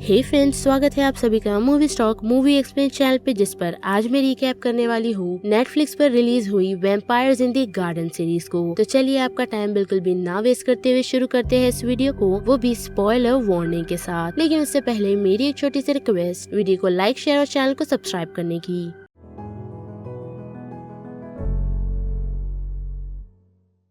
हे friends, स्वागत है आप सभी का movie stock movie explain channel पे, जिस पर आज मैं रिकैप करने वाली हूँ नेटफ्लिक्स पर रिलीज हुई vampires in the garden series को। तो चलिए आपका टाइम बिल्कुल भी ना वेस्ट करते हुए शुरू करते हैं इस वीडियो को, वो भी स्पॉइलर वार्निंग के साथ। लेकिन उससे पहले मेरी एक छोटी सी रिक्वेस्ट, वीडियो को लाइक, शेयर और चैनल को सब्सक्राइब करने की।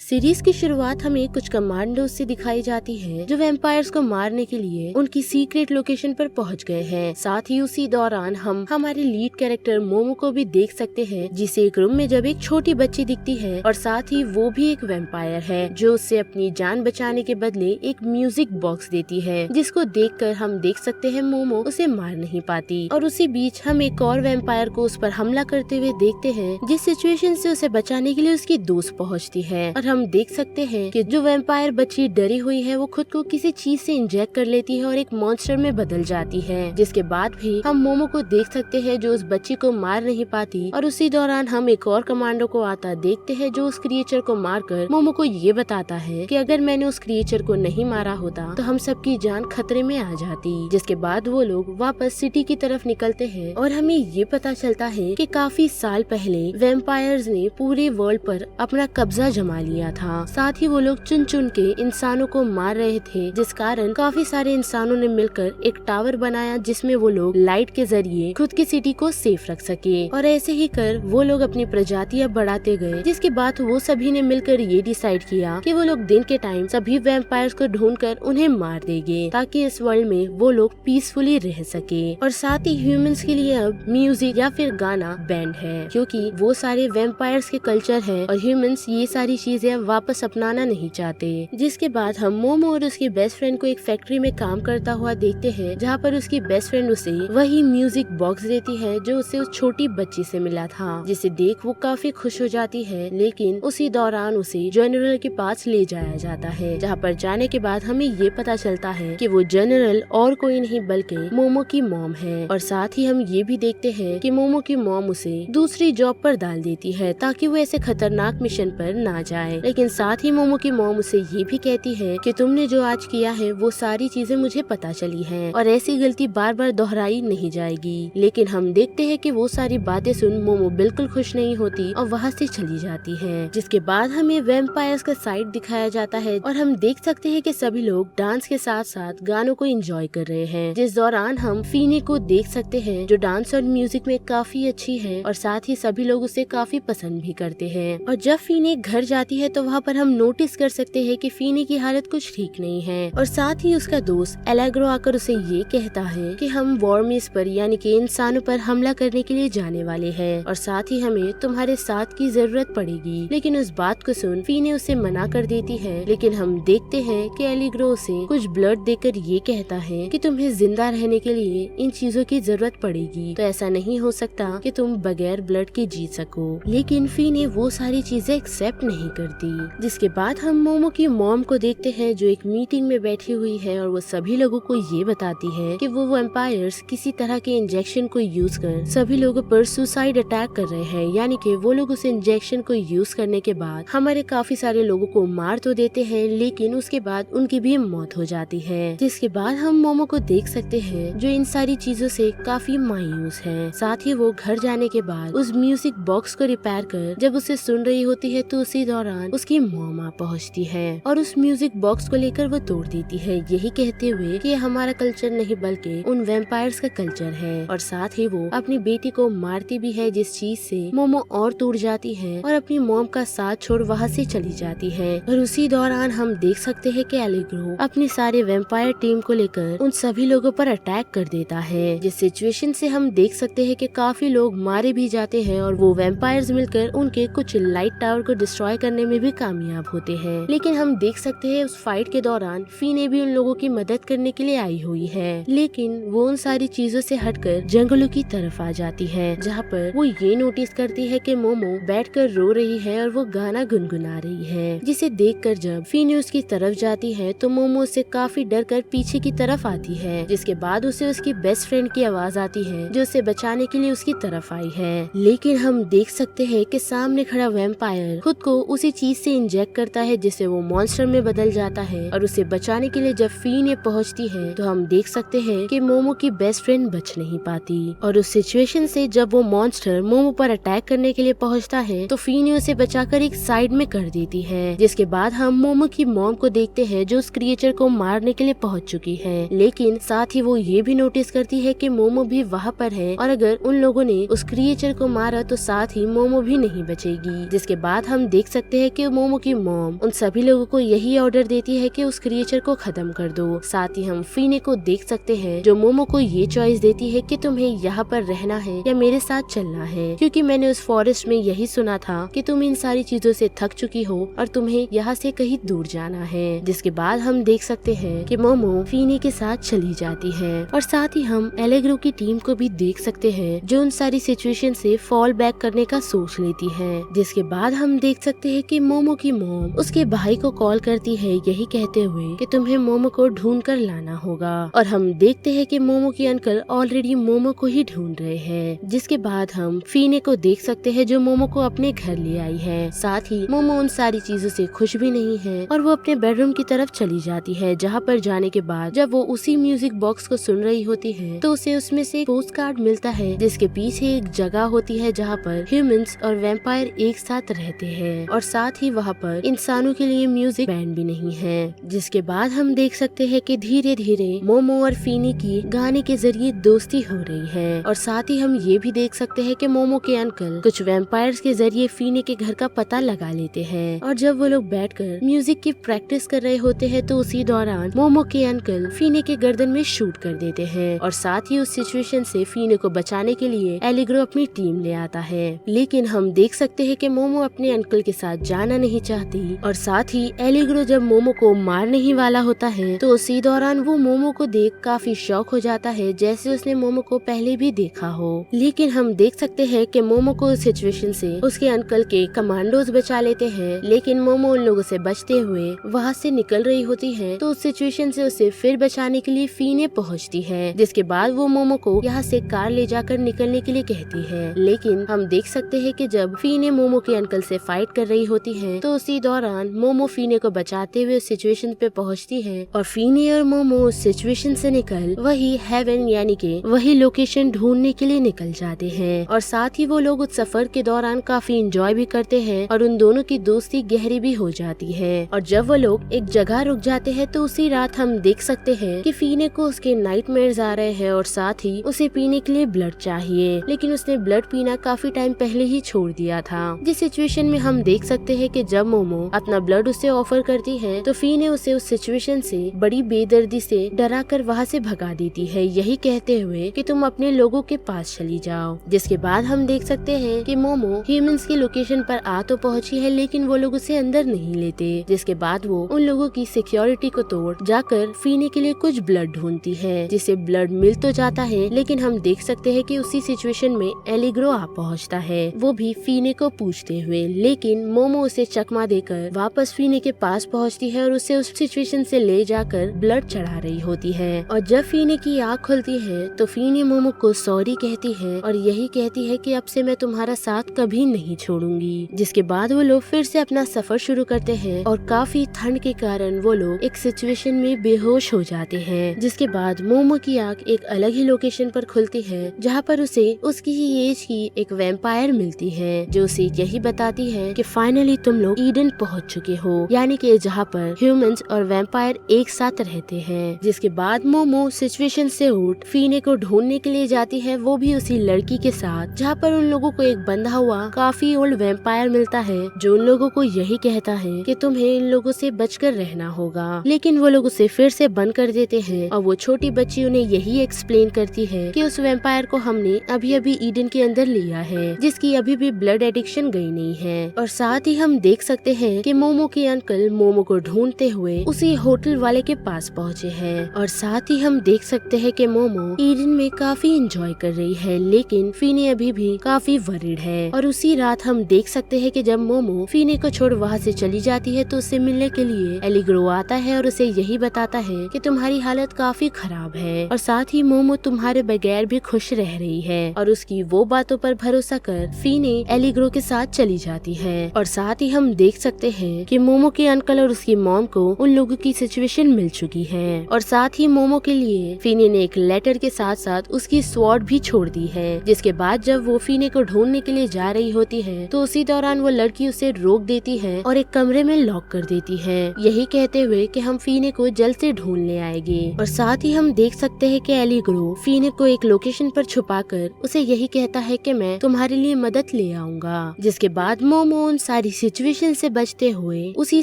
सीरीज की शुरुआत हमें कुछ कमांडो से दिखाई जाती है जो वैम्पायर्स को मारने के लिए उनकी सीक्रेट लोकेशन पर पहुंच गए हैं। साथ ही उसी दौरान हम हमारे लीड कैरेक्टर मोमो को भी देख सकते हैं, जिसे एक रूम में जब एक छोटी बच्ची दिखती है और साथ ही वो भी एक वैम्पायर है जो उससे अपनी जान बचाने के बदले एक म्यूजिक बॉक्स देती है, जिसको देखकर हम देख सकते हैं मोमो उसे मार नहीं पाती। और उसी बीच हम एक और वैम्पायर को उस पर हमला करते हुए देखते हैं, जिस सिचुएशन से उसे बचाने के लिए उसकी दोस्त पहुँचती है। और हम देख सकते हैं कि जो वैम्पायर बच्ची डरी हुई है वो खुद को किसी चीज से इंजेक्ट कर लेती है और एक मॉन्स्टर में बदल जाती है। जिसके बाद भी हम मोमो को देख सकते हैं जो उस बच्ची को मार नहीं पाती। और उसी दौरान हम एक और कमांडो को आता देखते हैं जो उस क्रिएचर को मारकर मोमो को ये बताता है कि अगर मैंने उस क्रिएचर को नहीं मारा होता तो हम सबकी जान खतरे में आ जाती। जिसके बाद वो लोग वापस सिटी की तरफ निकलते हैं और हमें ये पता चलता है कि काफी साल पहले वैम्पायर्स ने पूरे वर्ल्ड पर अपना कब्जा जमा लिया था। साथ ही वो लोग चुन चुन के इंसानों को मार रहे थे, जिस कारण काफी सारे इंसानों ने मिलकर एक टावर बनाया जिसमें वो लोग लाइट के जरिए खुद की सिटी को सेफ रख सके। और ऐसे ही कर वो लोग अपनी प्रजातियां बढ़ाते गए, जिसके बाद वो सभी ने मिलकर ये डिसाइड किया कि वो लोग दिन के टाइम सभी वैम्पायर्स को ढूंढकर उन्हें मार देंगे, ताकि इस वर्ल्ड में वो लोग पीसफुली रह सके। और साथ ही ह्यूमंस के लिए अब म्यूजिक या फिर गाना बैंड है, क्योंकि वो सारे वैम्पायर्स के कल्चर है और ह्यूमंस ये सारी चीजें वापस अपनाना नहीं चाहते। जिसके बाद हम मोमो और उसकी बेस्ट फ्रेंड को एक फैक्ट्री में काम करता हुआ देखते हैं, जहाँ पर उसकी बेस्ट फ्रेंड उसे वही म्यूजिक बॉक्स देती है जो उसे उस छोटी बच्ची से मिला था, जिसे देख वो काफी खुश हो जाती है। लेकिन उसी दौरान उसे जनरल के पास ले जाया जाता है, जहाँ पर जाने के बाद हमें ये पता चलता है कि वो जनरल और कोई नहीं बल्कि मोमो की मॉम है। और साथ ही हम ये भी देखते हैं कि मोमो की मॉम उसे दूसरी जॉब पर डाल देती है ताकि वो ऐसे खतरनाक मिशन पर ना जाए। लेकिन साथ ही मोमो की मॉम उसे ये भी कहती है कि तुमने जो आज किया है वो सारी चीजें मुझे पता चली हैं और ऐसी गलती बार बार दोहराई नहीं जाएगी। लेकिन हम देखते हैं कि वो सारी बातें सुन मोमो बिल्कुल खुश नहीं होती और वहाँ से चली जाती है। जिसके बाद हमें वैम्पायर्स का साइड दिखाया जाता है और हम देख सकते हैं कि सभी लोग डांस के साथ साथ गानों को एंजॉय कर रहे हैं, जिस दौरान हम फीने को देख सकते हैं जो डांस और म्यूजिक में काफी अच्छी है और साथ ही सभी लोग उसे काफी पसंद भी करते हैं। और जब फीने घर जाती है तो वहाँ पर हम नोटिस कर सकते हैं कि फीने की हालत कुछ ठीक नहीं है। और साथ ही उसका दोस्त एलेग्रो आकर उसे ये कहता है कि हम वॉर्मिस पर यानी कि इंसानों पर हमला करने के लिए जाने वाले हैं और साथ ही हमें तुम्हारे साथ की जरूरत पड़ेगी। लेकिन उस बात को सुन फीने उसे मना कर देती है। लेकिन हम देखते हैं कि एलेग्रो उसे कुछ ब्लड देकर ये कहता है कि तुम्हें जिंदा रहने के लिए इन चीजों की जरूरत पड़ेगी, तो ऐसा नहीं हो सकता कि तुम बगैर ब्लड के जी सको। लेकिन फीने वो सारी चीजें एक्सेप्ट नहीं करती। जिसके बाद हम मोमो की मॉम को देखते हैं जो एक मीटिंग में बैठी हुई है और वो सभी लोगों को ये बताती है कि वो वैम्पायर्स किसी तरह के इंजेक्शन को यूज कर सभी लोगों पर सुसाइड अटैक कर रहे हैं, यानी कि वो लोग उस इंजेक्शन को यूज करने के बाद हमारे काफी सारे लोगों को मार तो देते हैं, लेकिन उसके बाद उनकी भी मौत हो जाती है। जिसके बाद हम मोमो को देख सकते हैं जो इन सारी चीजों से काफी मायूस है। साथ ही वो घर जाने के बाद उस म्यूजिक बॉक्स को रिपेयर कर जब उसे सुन रही होती है तो उसी दौरान उसकी मॉम आ पहुँचती है और उस म्यूजिक बॉक्स को लेकर वो तोड़ देती है, यही कहते हुए कि हमारा कल्चर नहीं बल्कि उन वैम्पायर्स का कल्चर है। और साथ ही वो अपनी बेटी को मारती भी है, जिस चीज से मोमो और टूट जाती है और अपनी मॉम का साथ छोड़ वहाँ से चली जाती है। और उसी दौरान हम देख सकते हैं कि एलेग्रो अपनी सारे वैम्पायर टीम को लेकर उन सभी लोगों पर अटैक कर देता है, जिस सिचुएशन से हम देख सकते हैं कि काफी लोग मारे भी जाते हैं और वो वैम्पायर्स मिलकर उनके कुछ लाइट टावर को डिस्ट्रॉय करने में भी कामयाब होते हैं। लेकिन हम देख सकते हैं उस फाइट के दौरान फीने भी उन लोगों की मदद करने के लिए आई हुई है, लेकिन वो उन सारी चीजों से हटकर जंगलों की तरफ आ जाती है, जहाँ पर वो ये नोटिस करती है कि मोमो बैठकर रो रही है और वो गाना गुनगुना रही है, जिसे देखकर जब फीने उसकी तरफ जाती है तो मोमो उससे काफी डर कर पीछे की तरफ आती है। जिसके बाद उसे उसकी बेस्ट फ्रेंड की आवाज आती है जो उसे बचाने के लिए उसकी तरफ आई है। लेकिन हम देख सकते हैं कि सामने खड़ा वैम्पायर खुद को उसी चीज से इंजेक्ट करता है जिससे वो मॉन्स्टर में बदल जाता है। और उसे बचाने के लिए जब फीने पहुंचती है तो हम देख सकते हैं कि मोमो की बेस्ट फ्रेंड बच नहीं पाती। और उस सिचुएशन से जब वो मॉन्स्टर मोमो पर अटैक करने के लिए पहुंचता है तो फीने उसे बचाकर एक साइड में कर देती है। जिसके बाद हम मोमो की मॉम को देखते हैं जो उस क्रिएचर को मारने के लिए पहुंच चुकी है, लेकिन साथ ही वो ये भी नोटिस करती है कि मोमो भी वहाँ पर है और अगर उन लोगों ने उस क्रिएचर को मारा तो साथ ही मोमो भी नहीं बचेगी। जिसके बाद हम देख सकते हैं कि मोमो की मॉम उन सभी लोगों को यही ऑर्डर देती है कि उस क्रिएचर को खत्म कर दो। साथ ही हम फीने को देख सकते हैं जो मोमो को ये चॉइस देती है कि तुम्हें यहाँ पर रहना है या मेरे साथ चलना है, क्योंकि मैंने उस फॉरेस्ट में यही सुना था कि तुम इन सारी चीजों से थक चुकी हो और तुम्हें यहाँ से कहीं दूर जाना है। जिसके बाद हम देख सकते हैं कि मोमो फीने के साथ चली जाती है। और साथ ही हम एलेग्रो की टीम को भी देख सकते हैं जो उन सारी सिचुएशन से फॉल बैक करने का सोच लेती है। जिसके बाद हम देख सकते हैं कि मोमो की मॉम उसके भाई को कॉल करती है यही कहते हुए कि तुम्हें मोमो को ढूंढ कर लाना होगा। और हम देखते हैं कि मोमो के अंकल ऑलरेडी मोमो को ही ढूंढ रहे हैं। जिसके बाद हम फीने को देख सकते हैं जो मोमो को अपने घर ले आई है। साथ ही मोमो उन सारी चीजों से खुश भी नहीं है और वो अपने बेडरूम की तरफ चली जाती है, जहाँ पर जाने के बाद जब वो उसी म्यूजिक बॉक्स को सुन रही होती है तो उसे उसमें से एक पोस्ट कार्ड मिलता है जिसके पीछे एक जगह होती है जहाँ पर ह्यूमंस और वैम्पायर एक साथ रहते हैं और साथ ही वहाँ पर इंसानों के लिए म्यूजिक बैंड भी नहीं है। जिसके बाद हम देख सकते हैं कि धीरे धीरे मोमो और फीनी की गाने के जरिए दोस्ती हो रही है। और साथ ही हम ये भी देख सकते हैं कि मोमो के अंकल कुछ वैम्पायर्स के जरिए फीनी के घर का पता लगा लेते हैं और जब वो लोग बैठकर म्यूजिक की प्रैक्टिस कर रहे होते हैं तो उसी दौरान मोमो के अंकल फीने के गर्दन में शूट कर देते हैं। और साथ ही उस सिचुएशन से फीने को बचाने के लिए एलिग्रो अपनी टीम ले आता है, लेकिन हम देख सकते हैं कि मोमो अपने अंकल के साथ जाना नहीं चाहती। और साथ ही एलिग्रो जब मोमो को मारने ही वाला होता है तो उसी दौरान वो मोमो को देख काफी शॉक हो जाता है जैसे उसने मोमो को पहले भी देखा हो। लेकिन हम देख सकते हैं कि मोमो को उस सिचुएशन से उसके अंकल के कमांडोज बचा लेते हैं, लेकिन मोमो उन लोगों से बचते हुए वहाँ से निकल रही होती है तो उस सिचुएशन से उसे फिर बचाने के लिए फीने पहुँचती है। जिसके बाद वो मोमो को यहाँ से कार ले जाकर निकलने के लिए कहती है, लेकिन हम देख सकते हैं कि जब फीने मोमो के अंकल से फाइट कर रही होती है तो उसी दौरान मोमो फीने को बचाते हुए उस सिचुएशन पे पहुँचती है और फीने और मोमो उस सिचुएशन से निकल वही हेवन यानी कि वही लोकेशन ढूंढने के लिए निकल जाते हैं। और साथ ही वो लोग उस सफर के दौरान काफी एंजॉय भी करते हैं और उन दोनों की दोस्ती गहरी भी हो जाती है। और जब वो लोग एक जगह रुक जाते हैं तो उसी रात हम देख सकते हैं कि फीने को उसके नाइटमेयर्स आ रहे हैं और साथ ही उसे पीने के लिए ब्लड चाहिए, लेकिन उसने ब्लड पीना काफी टाइम पहले ही छोड़ दिया था। जिस सिचुएशन में हम देख सकते हैं कि जब मोमो अपना ब्लड उसे ऑफर करती है तो फीने उसे उस सिचुएशन से बड़ी बेदर्दी से डरा कर वहाँ से भगा देती है, यही कहते हुए कि तुम अपने लोगों के पास चली जाओ। जिसके बाद हम देख सकते हैं कि मोमो ह्यूमंस की लोकेशन पर आ तो पहुंची है, लेकिन वो लोग उसे अंदर नहीं लेते। जिसके बाद वो उन लोगों की सिक्योरिटी को तोड़ जाकर फीने के लिए कुछ ब्लड ढूंढती है, जिसे ब्लड मिल तो जाता है, लेकिन हम देख सकते हैं कि उसी सिचुएशन में एलिग्रो आ पहुंचता है, वो भी फीने को पूछते हुए। लेकिन मोमो उसे चकमा देकर वापस फीने के पास पहुंचती है और उसे उस सिचुएशन से ले जाकर ब्लड चढ़ा रही होती है। और जब फीने की आँख खुलती है तो फीने मोमो को सॉरी कहती है और यही कहती है कि अब से मैं तुम्हारा साथ कभी नहीं छोड़ूंगी। जिसके बाद वो लोग फिर से अपना सफर शुरू करते हैं और काफी ठंड के कारण वो लोग एक सिचुएशन में बेहोश हो जाते हैं। जिसके बाद मोमो की आँख एक अलग ही लोकेशन पर खुलती है जहाँ पर उसे उसकी ही एज की एक वैम्पायर मिलती है जो उसे यही बताती है कि फाइनली तुम लोग ईडन पहुँच चुके हो, यानी कि जहाँ पर ह्यूमंस और वैम्पायर एक साथ रहते हैं। जिसके बाद मोमो सिचुएशन से उठ फीने को ढूंढने के लिए जाती है, वो भी उसी लड़की के साथ, जहाँ पर उन लोगों को एक बंधा हुआ काफी ओल्ड वैम्पायर मिलता है जो उन लोगों को यही कहता है कि तुम्हें इन लोगों से बचकर रहना होगा। लेकिन वो लोग उसे फिर से बंद कर देते हैं और वो छोटी बच्ची उन्हें यही एक्सप्लेन करती है कि उस वैम्पायर को हमने अभी अभी ईडन के अंदर लिया है, जिसकी अभी भी ब्लड एडिक्शन गई नहीं है। और साथ ही हम देख सकते हैं कि मोमो के अंकल मोमो को ढूंढते हुए उसी होटल वाले के पास पहुँचे हैं। और साथ ही हम देख सकते हैं कि मोमो ईडन में काफी एंजॉय कर रही है, लेकिन फीने अभी भी काफी वरीड है। और उसी रात हम देख सकते हैं कि जब मोमो फीने को छोड़ वहाँ से चली जाती है तो उससे मिलने के लिए एलिग्रो आता है और उसे यही बताता है कि तुम्हारी हालत काफी खराब है और साथ ही मोमो तुम्हारे बगैर भी खुश रह रही है। और उसकी वो बातों पर भरोसा कर फीने एलिग्रो के साथ चली जाती है और साथ साथ ही हम देख सकते हैं कि मोमो के अंकल और उसकी मॉम को उन लोगों की सिचुएशन मिल चुकी है और साथ ही मोमो के लिए फीने ने एक लेटर के साथ साथ उसकी स्वॉर्ड भी छोड़ दी है। जिसके बाद जब वो फीने को ढूंढने के लिए जा रही होती है तो उसी दौरान वो लड़की उसे रोक देती है और एक कमरे में लॉक कर देती है, यही कहते हुए कि हम फीने को जल्द से ढूंढ ले आएंगे। और साथ ही हम देख सकते हैं कि एलिग्रो फीने को एक लोकेशन पर छुपाकर उसे यही कहता है कि मैं तुम्हारे लिए मदद ले आऊंगा। जिसके बाद मोमो उन सारी सिचुएशन से बचते हुए उसी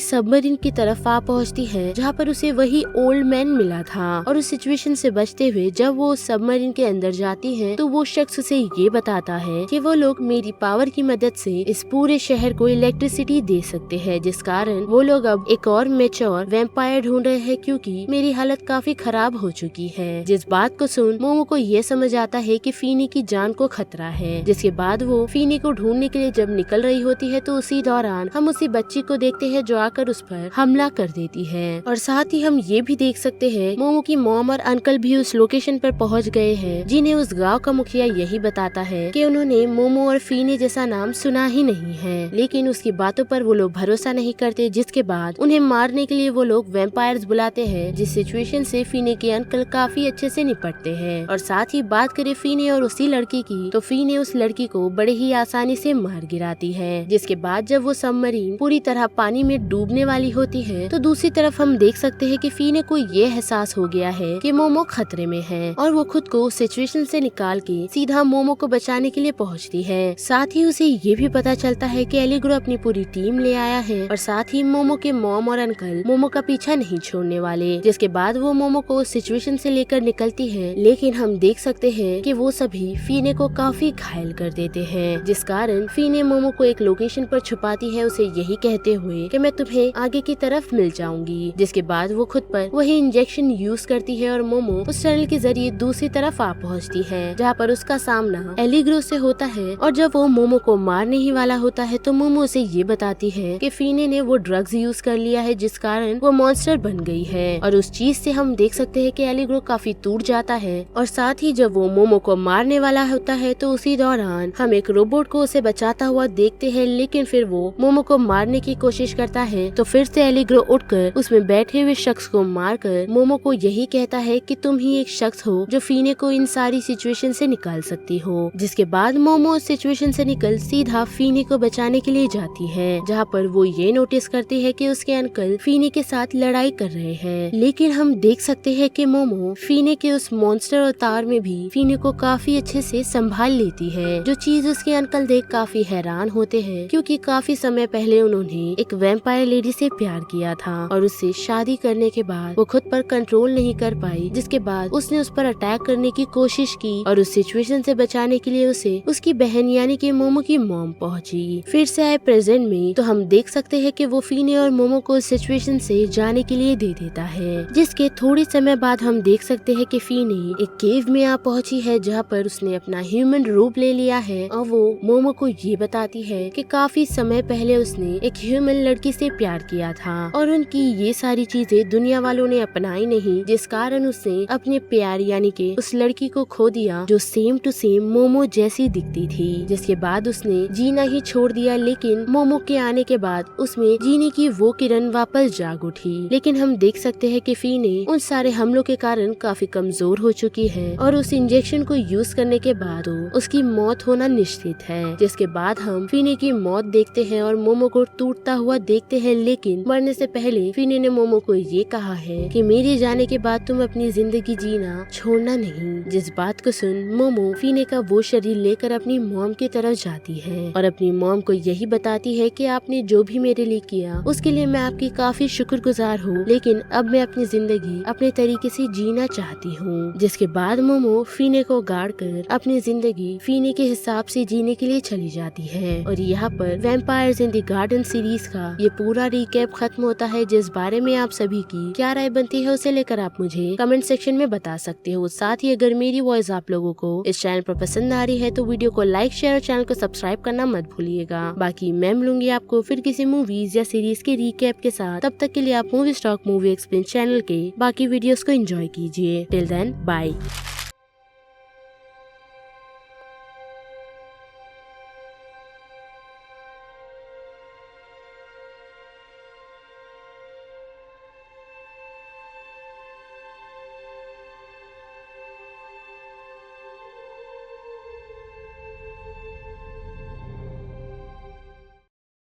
सबमरीन की तरफ आ पहुंचती है जहां पर उसे वही ओल्ड मैन मिला था और उस सिचुएशन से बचते हुए जब वो सबमरीन के अंदर जाती है तो वो शख्स उसे ये बताता है कि वो लोग मेरी पावर की मदद से इस पूरे शहर को इलेक्ट्रिसिटी दे सकते हैं, जिस कारण वो लोग अब एक और मैच्योर वैम्पायर ढूंढ रहे हैं क्योंकि मेरी हालत काफी खराब हो चुकी है। जिस बात को सुन मोमो को ये समझ आता है कि फीनी की जान को खतरा है। जिसके बाद वो फीनी को ढूंढने के लिए जब निकल रही होती है तो उसी दौरान हम उसी बच्ची को देखते हैं जो आकर उस पर हमला कर देती है। और साथ ही हम ये भी देख सकते हैं मोमो की मॉम और अंकल भी उस लोकेशन पर पहुंच गए हैं, जिन्हें उस गांव का मुखिया यही बताता है कि उन्होंने मोमो और फीने जैसा नाम सुना ही नहीं है, लेकिन उसकी बातों पर वो लोग भरोसा नहीं करते। जिसके बाद उन्हें मारने के लिए वो लोग वैम्पायर्स बुलाते हैं, जिस सिचुएशन से फीने के अंकल काफी अच्छे से निपटते हैं। और साथ ही बात करें फीने और उसी लड़की की तो फीने उस लड़की को बड़े ही आसानी से मार गिराती है। जिसके बाद जब वो सबमरीन पूरी तरह पानी में डूबने वाली होती है तो दूसरी तरफ हम देख सकते हैं कि फीने को ये एहसास हो गया है कि मोमो खतरे में है और वो खुद को सिचुएशन से निकाल के सीधा मोमो को बचाने के लिए पहुंचती है। साथ ही उसे ये भी पता चलता है कि एलिग्रो अपनी पूरी टीम ले आया है और साथ ही मोमो के मॉम और अंकल मोमो का पीछा नहीं छोड़ने वाले। जिसके बाद वो मोमो को सिचुएशन से लेकर निकलती है, लेकिन हम देख सकते हैं कि वो सभी फीने को काफी घायल कर देते हैं, जिस कारण फीने मोमो को एक लोकेशन पर छुपाती है, उसे यही कहते हुए कि मैं तुम्हें आगे की तरफ मिल जाऊंगी। जिसके बाद वो खुद पर वही इंजेक्शन यूज करती है और मोमो उस टनल के जरिए दूसरी तरफ आ पहुंचती है जहाँ पर उसका सामना एलिग्रो से होता है। और जब वो मोमो को मारने ही वाला होता है तो मोमो उसे ये बताती है कि फीने ने वो ड्रग्स यूज कर लिया है, जिस कारण वो मॉन्स्टर बन गई है। और उस चीज से हम देख सकते हैं कि एलिग्रो काफी टूट जाता है। और साथ ही जब वो मोमो को मारने वाला होता है तो उसी दौरान हम एक रोबोट को उसे बचाता हुआ देखते हैं, लेकिन फिर वो मोमो को मारने की कोशिश करता है तो फिर से एलिग्रो उठकर उसमें बैठे हुए शख्स को मारकर मोमो को यही कहता है कि तुम ही एक शख्स हो जो फीने को इन सारी सिचुएशन से निकाल सकती हो। जिसके बाद मोमो उस सिचुएशन से निकल सीधा फीने को बचाने के लिए जाती है, जहाँ पर वो ये नोटिस करती है कि उसके अंकल फीने के साथ लड़ाई कर रहे हैं। लेकिन हम देख सकते हैं कि मोमो फीने के उस मॉन्स्टर अवतार में भी फीने को काफी अच्छे से संभाल लेती है, जो चीज उसके अंकल देख काफी हैरान होते हैं क्योंकि काफी समय पहले उन्होंने एक वैम्पायर लेडी से प्यार किया था और उससे शादी करने के बाद वो खुद पर कंट्रोल नहीं कर पाई, जिसके बाद उसने उस पर अटैक करने की कोशिश की और उस सिचुएशन से बचाने के लिए उसे उसकी बहन यानी कि मोमो की मॉम पहुंची। फिर से आए प्रेजेंट में तो हम देख सकते हैं कि वो फीने और मोमो को इस सिचुएशन से जाने के लिए दे देता है, जिसके थोड़ी समय बाद हम देख सकते हैं कि फीने एक केव में आ पहुंची है जहाँ पर उसने अपना ह्यूमन रूप ले लिया है और वो मोमो को ये बताती है कि काफी समय पहले उसने एक ह्यूमन लड़की से प्यार किया था और उनकी ये सारी चीजें दुनिया वालों ने अपनाई नहीं, जिस कारण उसने अपने प्यार यानी कि उस लड़की को खो दिया जो सेम टू सेम मोमो जैसी दिखती थी। जिसके बाद उसने जीना ही छोड़ दिया, लेकिन मोमो के आने के बाद उसमें जीने की वो किरण वापस जाग उठी। लेकिन हम देख सकते हैं कि फीने उन सारे हमलों के कारण काफी कमजोर हो चुकी है और उस इंजेक्शन को यूज करने के बाद उसकी मौत होना निश्चित है। जिसके बाद हम फीने की मौत देखते हैं और मोमो को टूटता हुआ देखते हैं, लेकिन मरने से पहले फीने ने मोमो को ये कहा है कि मेरे जाने के बाद तुम अपनी जिंदगी जीना छोड़ना नहीं। जिस बात को सुन मोमो फीने का वो शरीर लेकर अपनी मॉम की तरफ जाती है और अपनी मॉम को यही बताती है कि आपने जो भी मेरे लिए किया उसके लिए मैं आपकी काफी शुक्रगुजार हूँ, लेकिन अब मैं अपनी जिंदगी अपने तरीके से जीना चाहती हूँ। जिसके बाद मोमो फीने को गाड़ कर अपनी जिंदगी फीने के हिसाब से जीने के लिए चली जाती है। और यहाँ पर vampires in the garden series का ये पूरा रिकैप खत्म होता है, जिस बारे में आप सभी की क्या राय बनती है उसे लेकर आप मुझे कमेंट सेक्शन में बता सकते हो। साथ ही अगर मेरी वॉइस आप लोगों को इस चैनल पर पसंद आ रही है तो वीडियो को लाइक शेयर और चैनल को सब्सक्राइब करना मत भूलिएगा। बाकी मैं मिलूंगी आपको फिर किसी मूवीज या सीरीज के रिकैप के साथ। तब तक के लिए आप movie stock movie explain channel के बाकी वीडियोस को एंजॉय कीजिए। Till then bye.